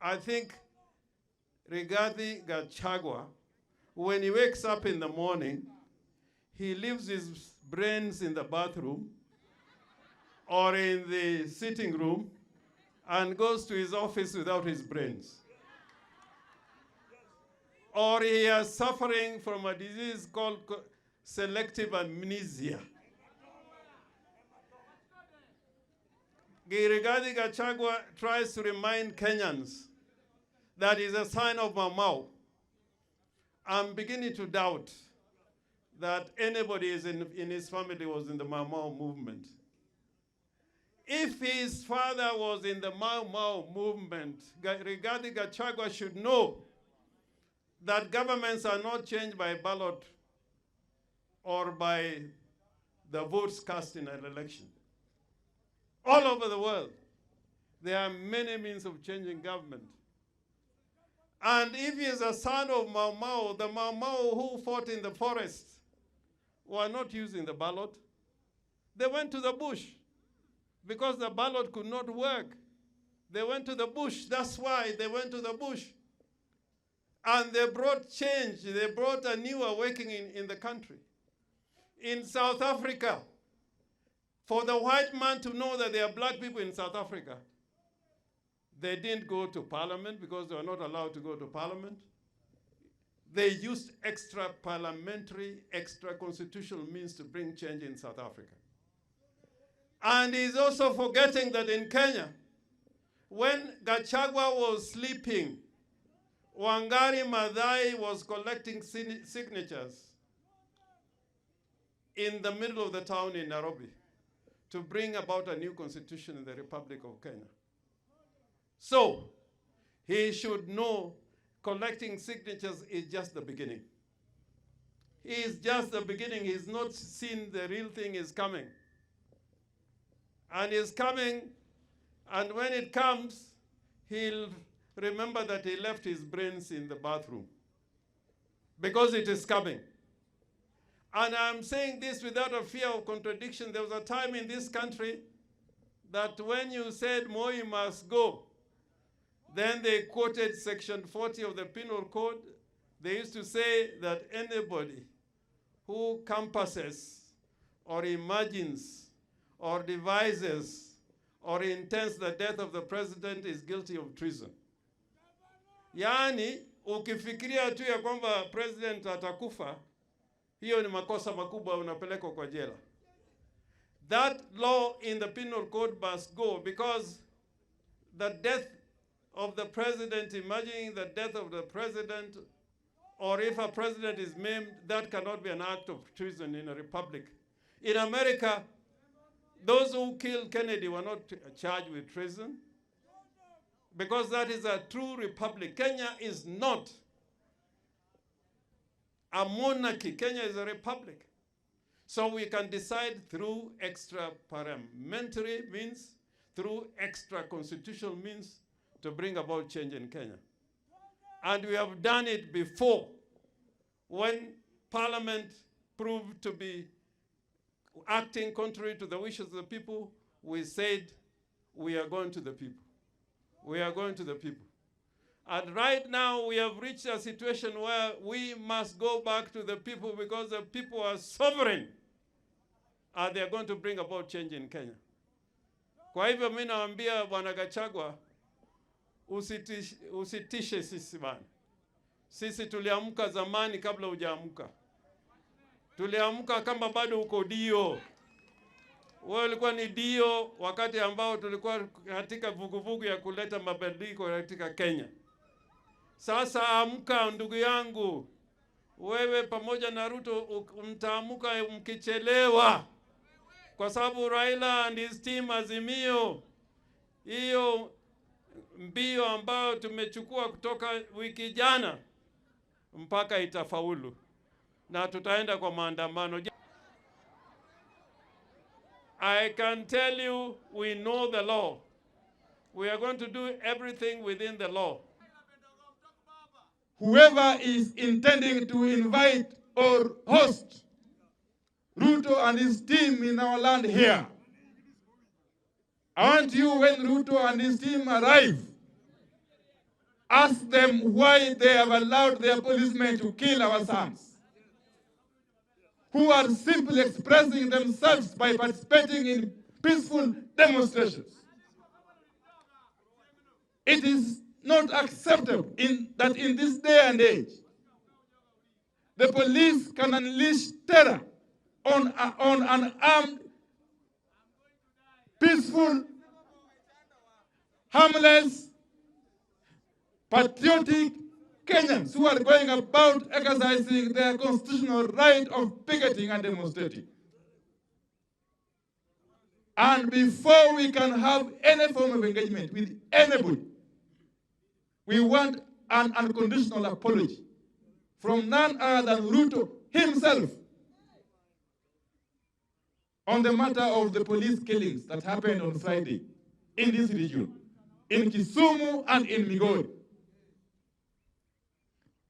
I think Rigathi Gachagua, when he wakes up in the morning, he leaves his brains in the bathroom or in the sitting room and goes to his office without his brains. Or he is suffering from a disease called selective amnesia. Rigathi Gachagua tries to remind Kenyans that is a sign of Mau. I'm beginning to doubt that anybody in his family was in the Mau movement. If his father was in the Mau movement, Rigathi Gachagua should know that governments are not changed by ballot or by the votes cast in an election. All over the world, there are many means of changing government. And if he is a son of Mau, the Mau who fought in the forest were not using the ballot. They went to the bush because the ballot could not work. They went to the bush. That's why they went to the bush. And they brought change. They brought a new awakening in the country. In South Africa, for the white man to know that there are black people in South Africa, they didn't go to parliament because they were not allowed to go to parliament. They used extra parliamentary, extra constitutional means to bring change in South Africa. And he's also forgetting that in Kenya, when Gachagua was sleeping, Wangari Maathai was collecting signatures in the middle of the town in Nairobi to bring about a new constitution in the Republic of Kenya. So, he should know collecting signatures is just the beginning. He is just the beginning. He's not seen the real thing is coming. And it's coming, and when it comes, he'll remember that he left his brains in the bathroom because it is coming. And I'm saying this without a fear of contradiction. There was a time in this country that when you said Moi must go, then they quoted section 40 of the Penal Code. They used to say that anybody who compasses or imagines or devises or intends the death of the president is guilty of treason. Yaani, ukifikiria tu ya kwamba president atakufa, hiyo ni makosa makubwa, unapelekwa kwa jela. That law in the Penal Code must go because the death of the president, imagining the death of the president, or if a president is maimed, that cannot be an act of treason in a republic. In America, those who killed Kennedy were not charged with treason because that is a true republic. Kenya is not a monarchy. Kenya is a republic. So we can decide through extra parliamentary means, through extra constitutional means to bring about change in Kenya. And we have done it before when Parliament proved to be acting contrary to the wishes of the people. We said, we are going to the people. We are going to the people. And right now we have reached a situation where we must go back to the people because the people are sovereign. And they are going to bring about change in Kenya. Kwa hivyo mimi naambia Bwana Gachagua, usitishe sisi bana. Sisi tuliamka zamani kabla hujaamka. Tuliamka kama bado uko dio. Wewe ulikuwa ni dio wakati ambao tulikuwa katika vuguvugu ya kuleta mabadiliko katika Kenya. Sasa amka ndugu yangu. Wewe pamoja na Ruto mtaamuka mkichelewa. Kwa sababu Raila and his team Azimio, hiyo mbio ambayo tumechukua kutoka wiki jana mpaka itafaulu. Na tutaenda kwa maandamano. I can tell you, we know the law. We are going to do everything within the law. Whoever is intending to invite or host Ruto and his team in our land here, I want you, when Ruto and his team arrive, ask them why they have allowed their policemen to kill our sons, who are simply expressing themselves by participating in peaceful demonstrations. It is not acceptable that in this day and age, the police can unleash terror on an armed, peaceful, harmless, patriotic Kenyans who are going about exercising their constitutional right of picketing and demonstrating. And before we can have any form of engagement with anybody, we want an unconditional apology from none other than Ruto himself on the matter of the police killings that happened on Friday in this region, in Kisumu and in Migori.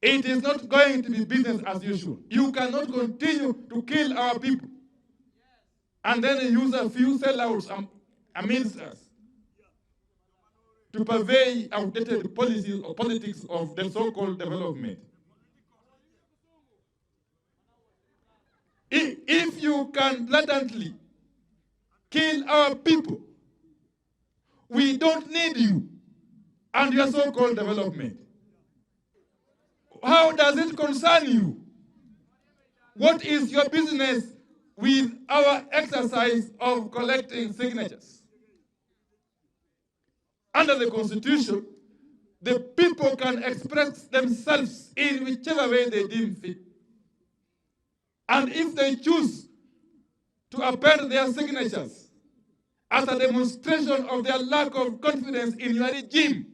It is not going to be business as usual. You cannot continue to kill our people and then use a few sellouts amidst us to purvey outdated policies or politics of the so-called development. If you can blatantly kill our people, we don't need you and your so-called development. How does it concern you? What is your business with our exercise of collecting signatures? Under the Constitution, the people can express themselves in whichever way they deem fit. And if they choose to append their signatures as a demonstration of their lack of confidence in your regime,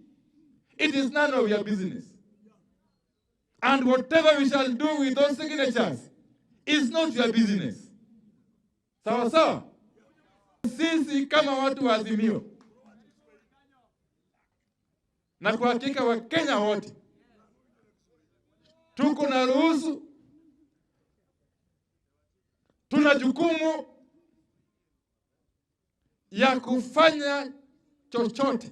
it is none of your business. And whatever we shall do with those signatures is not your business. Sawa sawa? Sisi kama watu wa Azimio, na kwa hakika wa Kenya wote, tuko na ruhusu, tuna jukumu ya kufanya chochote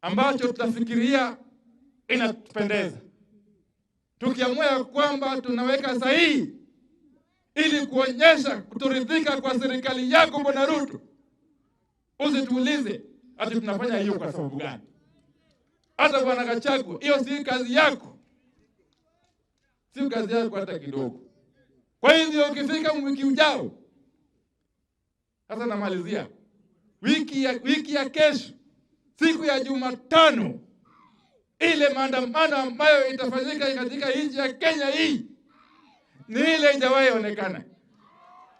ambacho tutafikiria inatupendeza. Tukiamua kwamba tunaweka sahihi ili kuonyesha kutoridhika kwa serikali yako Bwana Ruto, usituulize ati tunafanya hiyo kwa sababu gani. Hata Bwana Gachagua, hiyo si kazi yako. Si kazi yako hata kidogo. Kwa hivyo ukifika wiki ujao, sasa namalizia, wiki ya kesho, siku ya Jumatano, ile maandamano ambayo itafanyika katika nchi ya Kenya hii ni ile haijawahi onekana.